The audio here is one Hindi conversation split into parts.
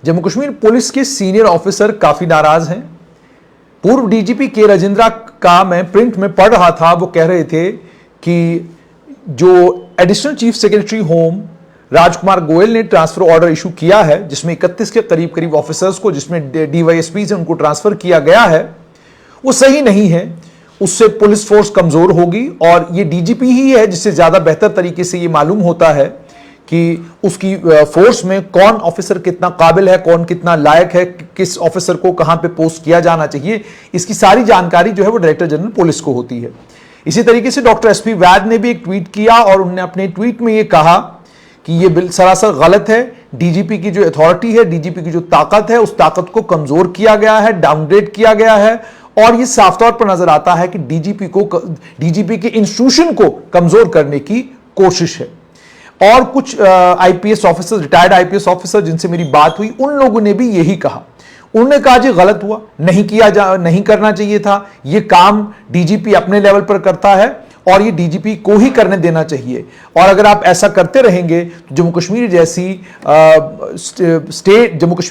जम्मू कश्मीर पुलिस के सीनियर ऑफिसर काफी नाराज हैं। पूर्व डीजीपी के राजेंद्रा का मैं प्रिंट में पढ़ रहा था, वो कह रहे थे कि जो एडिशनल चीफ सेक्रेटरी होम राजकुमार गोयल ने ट्रांसफर ऑर्डर इशू किया है, जिसमें 31 के करीब ऑफिसर्स को, जिसमें डीवाईएसपी से उनको ट्रांसफर किया गया है, वो सही नहीं है। उससे पुलिस फोर्स कमजोर होगी और ये डीजीपी ही है जिससे ज्यादा बेहतर तरीके से ये मालूम होता है कि उसकी फोर्स में कौन ऑफिसर कितना काबिल है, कौन कितना लायक है, किस ऑफिसर को कहां पे पोस्ट किया जाना चाहिए, इसकी सारी जानकारी जो है वो डायरेक्टर जनरल पुलिस को होती है। इसी तरीके से डॉक्टर एसपी वैद ने भी एक ट्वीट किया और उन्होंने अपने ट्वीट में ये कहा कि ये बिल सरासर गलत है। डीजीपी की जो अथॉरिटी है, डीजीपी की जो ताकत है, उस ताकत को कमजोर किया गया है, डाउनग्रेड किया गया है और ये साफ तौर पर नजर आता है कि डीजीपी के इंस्टीट्यूशन को कमजोर करने की कोशिश है। और कुछ IPS officer, retired IPS officer जिनसे मेरी बात हुई, उन लोगों ने भी यही कहा। उन्होंने कहा जी गलत हुआ, नहीं करना चाहिए था, ये काम डीजीपी अपने लेवल पर करता है और ये डीजीपी को ही करने देना चाहिए। और अगर आप ऐसा करते रहेंगे तो जम्मू कश्मीर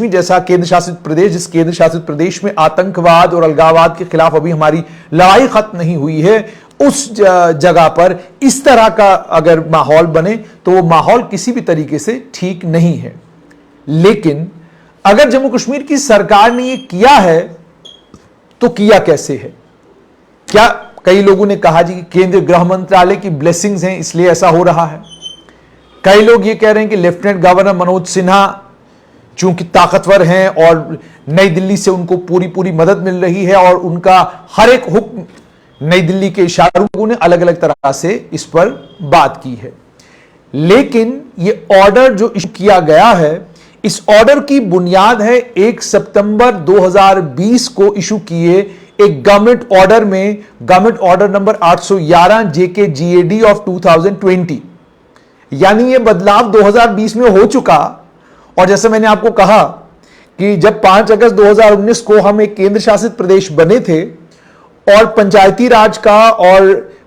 जैसा केंद्र शासित प्रदेश, जिस केंद्र शासित प्रदेश में आतंकवाद और अलगाववाद के खिलाफ अभी हमारी लड़ाई खत्म नहीं हुई है, उस जगह पर इस तरह का अगर माहौल बने तो वो माहौल किसी भी तरीके से ठीक नहीं है। लेकिन अगर जम्मू कश्मीर की सरकार ने ये किया है तो किया कैसे है? क्या कई लोगों ने कहा जी कि केंद्रीय गृह मंत्रालय की ब्लेसिंग्स हैं इसलिए ऐसा हो रहा है। कई लोग ये कह रहे हैं कि लेफ्टिनेंट गवर्नर मनोज सिन्हा चूंकि ताकतवर हैं और नई दिल्ली से उनको पूरी मदद मिल रही है और उनका हर एक हुक्म नई दिल्ली के इशारों ने अलग अलग तरह से इस पर बात की है। लेकिन ये ऑर्डर जो इशू किया गया है, इस ऑर्डर की बुनियाद है 1 सितंबर 2020 को इशू किए एक गवर्नमेंट ऑर्डर में, government order number 811 JK GAD of 2020। यानी यह बदलाव 2020 में हो चुका। और जैसे मैंने आपको कहा कि जब 5 अगस्त 2019 को हम एक केंद्र शासित प्रदेश बने थे और पंचायती राज का और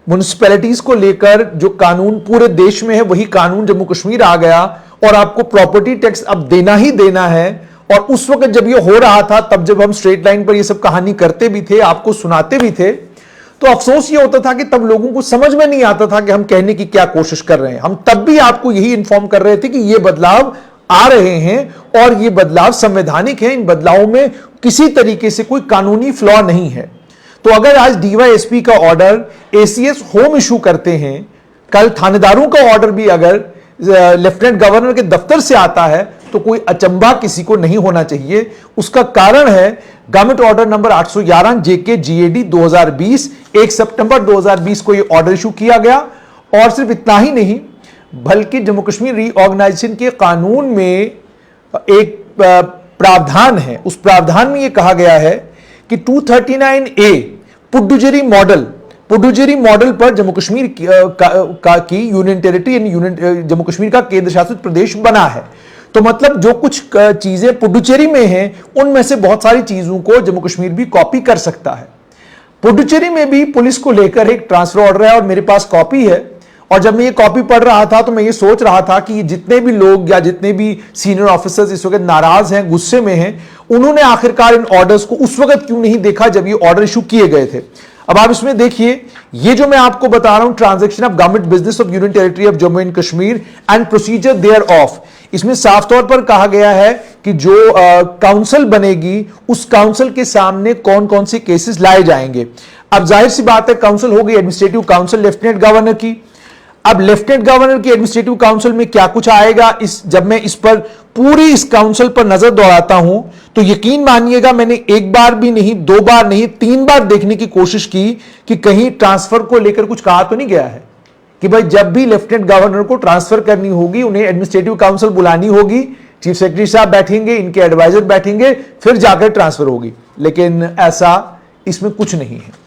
म्युनिसिपैलिटीज को लेकर जो कानून पूरे देश में है, वही कानून जम्मू कश्मीर आ गया और आपको प्रॉपर्टी टैक्स अब देना ही देना है। और उस वक्त जब ये हो रहा था, तब जब हम स्ट्रेट लाइन पर ये सब कहानी करते भी थे, आपको सुनाते भी थे, तो अफसोस ये होता था कि तब लोगों को समझ में नहीं आता था कि हम कहने की क्या कोशिश कर रहे हैं। हम तब भी आपको यही इंफॉर्म कर रहे थे कि ये बदलाव आ रहे हैं और ये बदलाव संवैधानिक है, इन बदलावों में किसी तरीके से कोई कानूनी फ्लॉ नहीं है। तो अगर आज डीवाईएसपी का ऑर्डर एसीएस होम इशू करते हैं, कल थानेदारों का ऑर्डर भी अगर लेफ्टिनेंट गवर्नर के दफ्तर से आता है, तो कोई अचंभा किसी को नहीं होना चाहिए। उसका कारण है गवर्नमेंट ऑर्डर नंबर 811 जेके जीएडी 2020, 1 सितंबर 2020 को यह ऑर्डर इशू किया गया। और सिर्फ इतना ही नहीं, बल्कि जम्मू कश्मीर रीऑर्गेनाइजेशन के कानून में एक प्रावधान है, उस प्रावधान में यह कहा गया है कि 239A पुडुचेरी मॉडल पर जम्मू कश्मीर की यूनियन टेरिटरी यानी जम्मू कश्मीर का केंद्र शासित प्रदेश बना है। तो मतलब जो कुछ चीजें पुडुचेरी में हैं, उनमें से बहुत सारी चीजों को जम्मू कश्मीर भी कॉपी कर सकता है। पुडुचेरी में भी पुलिस को लेकर एक ट्रांसफर ऑर्डर है और मेरे पास कॉपी है। और जब मैं ये कॉपी पढ़ रहा था तो मैं ये सोच रहा था कि जितने भी लोग या जितने भी सीनियर ऑफिसर्स इस वक्त नाराज हैं, गुस्से में हैं, उन्होंने आखिरकार इन ऑर्डर्स को उस वक्त क्यों नहीं देखा जब ये ऑर्डर इशू किए गए थे। अब आप इसमें देखिए, ये जो मैं आपको बता रहा हूं, transaction of government business of union territory of Jammu and Kashmir and procedure thereof, इसमें साफ तौर पर कहा गया है कि जो काउंसिल बनेगी उस काउंसिल के सामने कौन कौन से केसेस लाए जाएंगे। अब जाहिर सी बात है, काउंसिल हो गई एडमिनिस्ट्रेटिव काउंसिल लेफ्टिनेंट गवर्नर की। अब लेफ्टिनेंट गवर्नर की एडमिनिस्ट्रेटिव काउंसिल में क्या कुछ आएगा, जब मैं इस पर पूरी इस काउंसिल पर नजर दौड़ाता हूं तो यकीन मानिएगा मैंने एक बार भी नहीं, 2 बार नहीं, 3 बार देखने की कोशिश की कि कहीं ट्रांसफर को लेकर कुछ कहा तो नहीं गया है कि भाई जब भी लेफ्टिनेंट गवर्नर को ट्रांसफर करनी होगी, उन्हें एडमिनिस्ट्रेटिव काउंसिल बुलानी होगी, चीफ सेक्रेटरी साहब बैठेंगे, इनके एडवाइजर बैठेंगे, फिर जाकर ट्रांसफर होगी। लेकिन ऐसा इसमें कुछ नहीं है।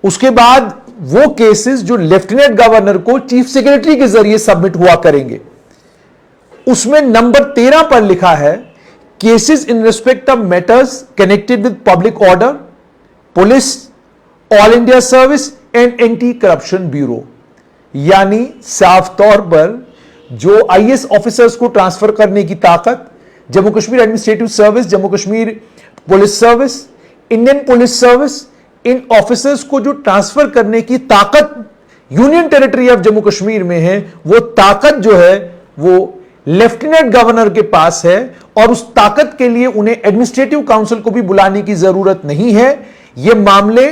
उसके बाद वो केसेस जो लेफ्टिनेंट गवर्नर को चीफ सेक्रेटरी के जरिए सबमिट हुआ करेंगे, उसमें नंबर 13 पर लिखा है cases in respect of matters connected with public order, police, all India service and anti corruption bureau. यानी साफ तौर पर जो आईएएस ऑफिसर्स को ट्रांसफर करने की ताकत, Jammu Kashmir administrative service, Jammu Kashmir police service, Indian police service, इन ऑफिसर्स को जो ट्रांसफर करने की ताकत union territory of Jammu Kashmir में है, वो ताकत जो है वो लेफ्टिनेंट गवर्नर के पास है, और उस ताकत के लिए उन्हें एडमिनिस्ट्रेटिव काउंसिल को भी बुलाने की जरूरत नहीं है। ये मामले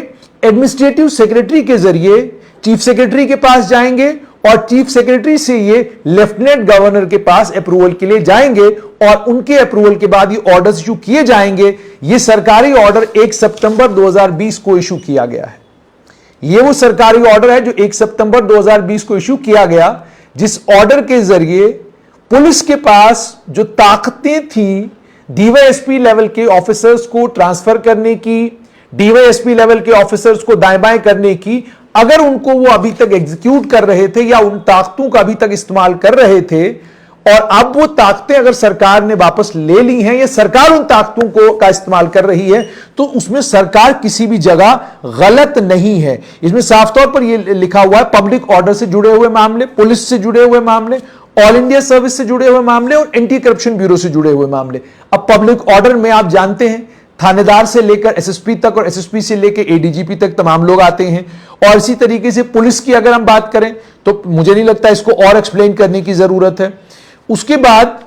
एडमिनिस्ट्रेटिव सेक्रेटरी के जरिए चीफ सेक्रेटरी के पास जाएंगे, और चीफ सेक्रेटरी से ये लेफ्टिनेंट गवर्नर के पास अप्रूवल के लिए जाएंगे, और उनके अप्रूवल के बाद ये ऑर्डर्स इशू किए जाएंगे। ये सरकारी ऑर्डर 1 सितंबर 2020 को इशू किया गया है। ये वो सरकारी ऑर्डर है जो 1 सितंबर 2020 को इशू किया गया, जिस ऑर्डर के जरिए पुलिस के पास जो ताकतें थी डीवाईएसपी लेवल के ऑफिसर्स को ट्रांसफर करने की, डीवाईएसपी लेवल के ऑफिसर्स को दाएं बाएं करने की, अगर उनको वो अभी तक एग्जीक्यूट कर रहे थे या उन ताकतों का अभी तक इस्तेमाल कर रहे थे, और अब वो ताकतें अगर सरकार ने वापस ले ली हैं या सरकार उन ताकतों को का इस्तेमाल कर रही है, तो उसमें सरकार किसी भी जगह गलत नहीं है। इसमें साफ तौर पर यह लिखा हुआ है पब्लिक ऑर्डर से जुड़े हुए मामले, पुलिस से जुड़े हुए मामले, ऑल इंडिया सर्विस से जुड़े हुए मामले और एंटी करप्शन ब्यूरो से जुड़े हुए मामले। अब पब्लिक ऑर्डर में आप जानते हैं थानेदार से लेकर एसएसपी तक और एसएसपी से लेकर एडीजीपी तक तमाम लोग आते हैं, और इसी तरीके से पुलिस की अगर हम बात करें तो मुझे नहीं लगता इसको और एक्सप्लेन करने की जरूरत है। उसके बाद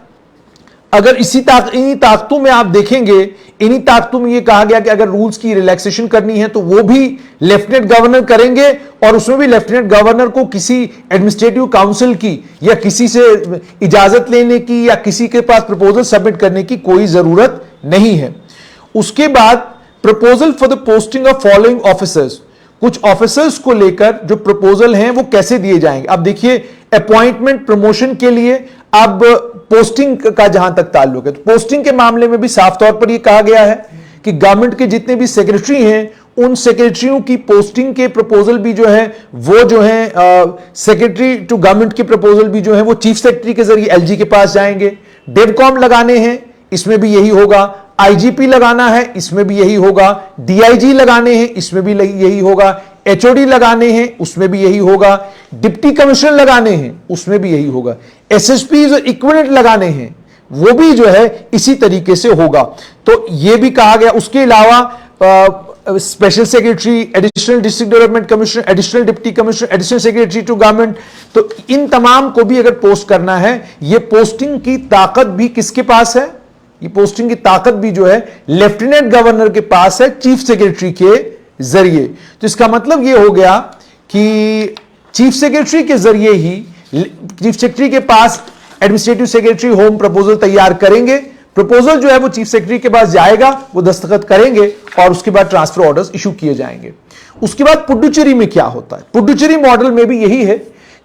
अगर इन्हीं ताकतों में आप देखेंगे, इन्हीं ताकतों में यह कहा गया कि अगर रूल्स की रिलैक्सेशन करनी है तो वो भी लेफ्टिनेंट गवर्नर करेंगे, और उसमें भी लेफ्टिनेंट गवर्नर को किसी एडमिनिस्ट्रेटिव काउंसिल की या किसी से इजाजत लेने की या किसी के पास प्रपोजल सबमिट करने की कोई जरूरत नहीं है। उसके बाद proposal for the posting of following officers, कुछ ऑफिसर्स को लेकर जो प्रपोजल हैं वो कैसे दिए जाएंगे। अब देखिए अपॉइंटमेंट प्रमोशन के लिए अब पोस्टिंग का जहां तक ताल्लुक है, तो पोस्टिंग के मामले में भी साफ तौर पर यह कहा गया है कि गवर्नमेंट के जितने भी सेक्रेटरी हैं उन सेक्रेटरियों की पोस्टिंग के प्रपोजल भी जो है वो जो है सेक्रेटरी टू गवर्नमेंट के प्रपोजल भी जो है वो चीफ सेक्रेटरी के जरिए एलजी के पास जाएंगे। डेवकॉम लगाने हैं, इसमें भी यही होगा। आईजीपी लगाना है, इसमें भी यही होगा। डीआईजी लगाने हैं, इसमें भी यही होगा। एचओडी लगाने हैं, उसमें भी यही होगा। डिप्टी कमिश्नर लगाने हैं, उसमें भी यही होगा। एसएसपी जो इक्विवेलेंट लगाने हैं वो भी जो है इसी तरीके से होगा। तो यह भी कहा गया। उसके अलावा special secretary, additional district development commissioner, additional deputy commissioner, additional secretary to government, तो इन तमाम को भी अगर पोस्ट करना है, यह पोस्टिंग की ताकत भी किसके पास है? ये पोस्टिंग की ताकत भी जो है लेफ्टिनेंट गवर्नर के पास है चीफ सेक्रेटरी के जरिए। तो इसका मतलब यह हो गया कि चीफ सेक्रेटरी के जरिए ही चीफ सेक्रेटरी के पास एडमिनिस्ट्रेटिव सेक्रेटरी होम प्रपोजल तैयार करेंगे। प्रपोजल जो है वो चीफ सेक्रेटरी के पास जाएगा, वो दस्तखत करेंगे और उसके बाद ट्रांसफर ऑर्डर्स इशू किए जाएंगे। उसके बाद पुडुचेरी में क्या होता है? पुडुचेरी मॉडल में भी यही है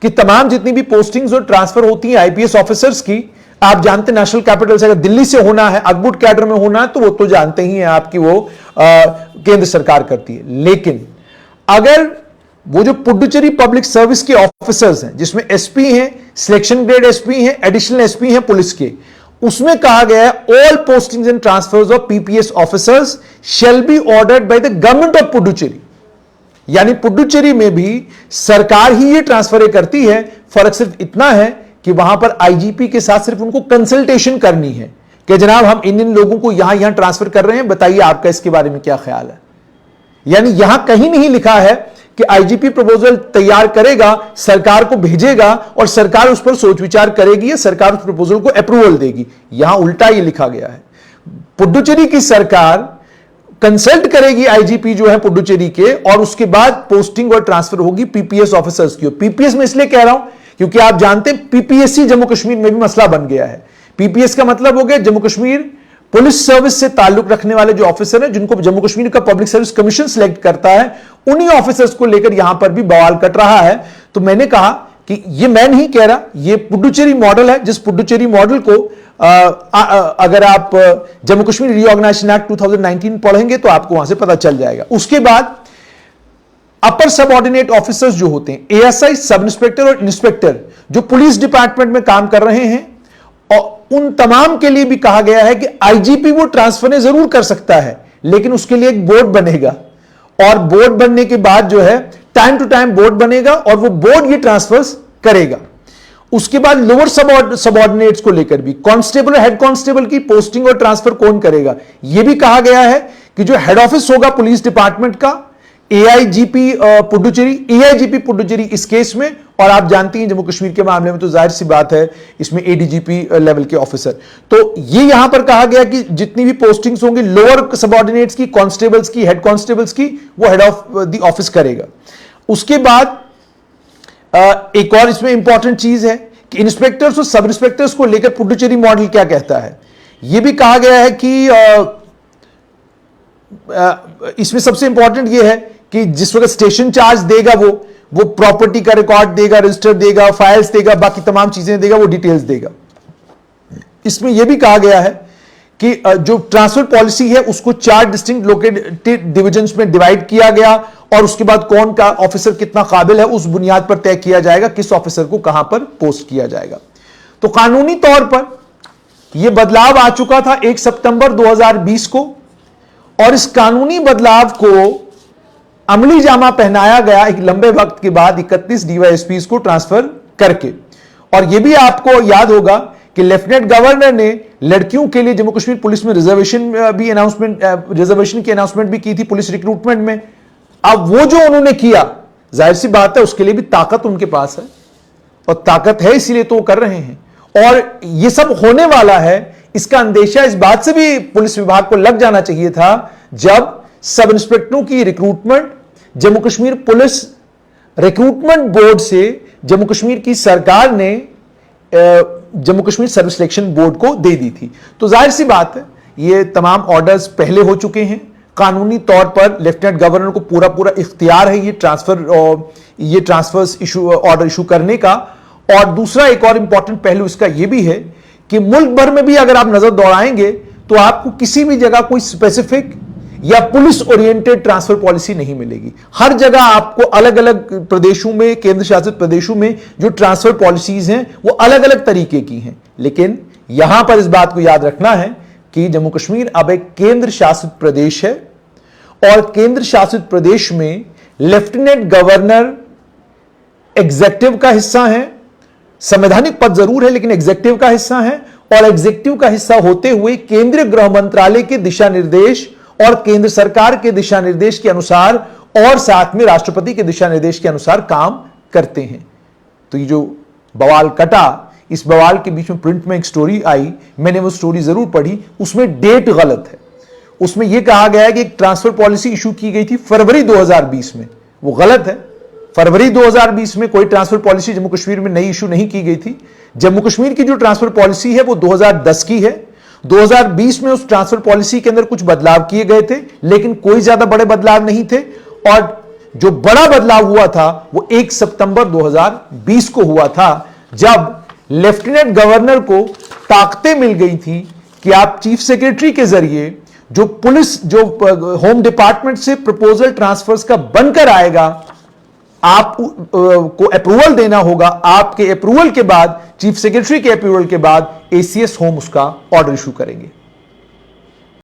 कि तमाम जितनी भी पोस्टिंग्स और ट्रांसफर होती हैं आईपीएस ऑफिसर्स की, आप जानते हैं नेशनल कैपिटल से अगर दिल्ली से होना है, अकबुट कैडर में होना है, तो वो तो जानते ही हैं आपकी वो केंद्र सरकार करती है। लेकिन अगर वो जो पुडुचेरी पब्लिक सर्विस के ऑफिसर्स हैं, जिसमें एसपी हैं, सिलेक्शन ग्रेड एसपी हैं, एडिशनल एसपी हैं पुलिस के, उसमें कहा गया है all postings and transfers of PPS officers shall be ordered by the government of Puducherry. यानी पुडुचेरी में भी सरकार ही ये ट्रांसफर करती है। फर्क सिर्फ इतना है कि वहां पर आईजीपी के साथ सिर्फ उनको कंसल्टेशन करनी है कि जनाब हम इन लोगों को यहां ट्रांसफर कर रहे हैं, बताइए आपका इसके बारे में क्या ख्याल है। यानी यहां कहीं नहीं लिखा है कि आईजीपी प्रपोजल तैयार करेगा, सरकार को भेजेगा और सरकार उस पर सोच विचार करेगी या सरकार उस प्रपोजल को अप्रूवल देगी। यहां उल्टा ये लिखा गया है, पुडुचेरी की सरकार कंसल्ट करेगी आईजीपी जो है पुडुचेरी के, और उसके बाद पोस्टिंग और ट्रांसफर होगी पीपीएस ऑफिसर्स की। पीपीएस में इसलिए कह रहा हूं क्योंकि आप जानते हैं पीपीएससी जम्मू कश्मीर में भी मसला बन गया है। पीपीएस का मतलब हो गया जम्मू कश्मीर पुलिस सर्विस से ताल्लुक रखने वाले जो ऑफिसर हैं, जिनको जम्मू कश्मीर का पब्लिक सर्विस कमीशन सिलेक्ट करता है, उन्हीं ऑफिसर्स को लेकर यहां पर भी बवाल कट रहा है। तो मैंने कहा कि ये मैं नहीं कह रहा, ये पुडुचेरी मॉडल है, जिस पुडुचेरी मॉडल को अगर आप जम्मू कश्मीर रीऑर्गेनाइजेशन एक्ट 2019 पढ़ेंगे तो आपको वहां से पता चल जाएगा। उसके बाद अपर सबऑर्डिनेट ऑफिसर्स जो होते हैं, एएसआई, सब इंस्पेक्टर और इंस्पेक्टर, जो पुलिस डिपार्टमेंट में काम कर रहे हैं, और उन तमाम के लिए भी कहा गया है कि आईजीपी वो ट्रांसफर जरूर कर सकता है, लेकिन उसके लिए एक बोर्ड बनेगा, और बोर्ड बनने के बाद जो है टाइम टू टाइम बोर्ड बनेगा और वो बोर्ड ये ट्रांसफर्स करेगा। उसके बाद लोअर सबऑर्डिनेट्स को लेकर भी कांस्टेबल और हेड कांस्टेबल की पोस्टिंग और ट्रांसफर कौन करेगा, यह भी कहा गया है कि जो हेड ऑफिस होगा पुलिस डिपार्टमेंट का, एआईजीपी पुडुचेरी इस केस में, और आप जानती हैं जम्मू कश्मीर के मामले में तो जाहिर सी बात है इसमें एडीजीपी लेवल के ऑफिसर। तो ये यहां पर कहा गया कि जितनी भी पोस्टिंग्स होंगी लोअर सबऑर्डिनेट्स की, कांस्टेबल्स की, हेड कांस्टेबल्स की, वो हेड ऑफ द ऑफिस करेगा। उसके बाद एक और इसमें इंपॉर्टेंट चीज है कि इंस्पेक्टर्स और सब इंस्पेक्टर्स को लेकर पुडुचेरी मॉडल क्या कहता है। यह भी कहा गया है कि इसमें सबसे इंपॉर्टेंट यह है कि जिस वक्त स्टेशन चार्ज देगा वो प्रॉपर्टी का रिकॉर्ड देगा, रजिस्टर देगा, फाइल्स देगा, बाकी तमाम चीजें देगा, वो डिटेल्स देगा। इसमें यह भी कहा गया है कि जो ट्रांसफर पॉलिसी है उसको 4 डिस्टिंक्ट लोकेटेड डिविजन्स में डिवाइड किया गया, और उसके बाद कौन का ऑफिसर कितना काबिल है उस बुनियाद पर तय किया जाएगा किस ऑफिसर को कहां पर पोस्ट किया जाएगा। तो कानूनी तौर पर यह बदलाव आ चुका था 1 सितंबर 2020 को, और इस कानूनी बदलाव को अमली जामा पहनाया गया एक लंबे वक्त के बाद 31 डीवाईएसपी को ट्रांसफर करके। और यह भी आपको याद होगा कि लेफ्टिनेंट गवर्नर ने लड़कियों के लिए जम्मू कश्मीर पुलिस में रिजर्वेशन की अनाउंसमेंट भी की थी पुलिस रिक्रूटमेंट में। अब वो जो उन्होंने किया, जाहिर सी बात है उसके लिए भी ताकत उनके पास है, और ताकत है इसीलिए तो वो कर रहे हैं, और ये सब होने वाला है। इसका अंदेशा इस बात से भी पुलिस विभाग को लग जाना चाहिए था जब सब इंस्पेक्टरों की recruitment Jammu Kashmir police recruitment board से जम्मू कश्मीर की सरकार ने Jammu Kashmir service selection board को दे दी थी। तो जाहिर सी बात है ये तमाम ऑर्डर्स पहले हो चुके हैं। कानूनी तौर पर लेफ्टिनेंट गवर्नर को पूरा इख्तियार है ये ट्रांसफर्स इशू ऑर्डर इशू करने का। और दूसरा एक और इंपॉर्टेंट पहलू इसका यह भी है कि मुल्क भर में भी अगर आप नजर दौड़ाएंगे तो आपको किसी भी जगह कोई स्पेसिफिक या पुलिस ओरिएंटेड ट्रांसफर पॉलिसी नहीं मिलेगी। हर जगह आपको अलग अलग प्रदेशों में, केंद्र शासित प्रदेशों में जो ट्रांसफर पॉलिसीज हैं वो अलग अलग तरीके की हैं। लेकिन यहां पर इस बात को याद रखना है कि जम्मू कश्मीर अब एक केंद्र शासित प्रदेश है, और केंद्र शासित प्रदेश में लेफ्टिनेंट गवर्नर एग्जीक्यूटिव का हिस्सा है। संवैधानिक पद जरूर है लेकिन एग्जीक्यूटिव का हिस्सा है, और एग्जीक्यूटिव का हिस्सा होते हुए केंद्रीय गृह मंत्रालय के दिशा निर्देश और केंद्र सरकार के दिशा निर्देश के अनुसार और साथ में राष्ट्रपति के दिशा निर्देश के अनुसार काम करते हैं। तो ये जो बवाल कटा, इस बवाल के बीच में प्रिंट में एक स्टोरी आई, मैंने वो स्टोरी जरूर पढ़ी, उसमें डेट गलत है। उसमें यह कहा गया है कि एक ट्रांसफर पॉलिसी इशू की गई थी फरवरी 2020 में, वो गलत है। फरवरी 2020 में कोई ट्रांसफर पॉलिसी जम्मू कश्मीर में नई इशू नहीं की गई थी। जम्मू कश्मीर की जो ट्रांसफर पॉलिसी है वो 2010 की है। 2020 में उस ट्रांसफर पॉलिसी के अंदर कुछ बदलाव किए गए थे, लेकिन कोई ज्यादा बड़े बदलाव नहीं थे। और जो बड़ा बदलाव हुआ था वो 1 सितंबर 2020 को हुआ था, जब लेफ्टिनेंट गवर्नर को ताकतें मिल गई थी कि आप चीफ सेक्रेटरी के जरिए जो पुलिस, जो होम डिपार्टमेंट से प्रपोजल ट्रांसफर्स का बनकर आएगा, आप को अप्रूवल देना होगा। आपके अप्रूवल के बाद, चीफ सेक्रेटरी के अप्रूवल के बाद एसीएस होम उसका ऑर्डर इशू करेंगे।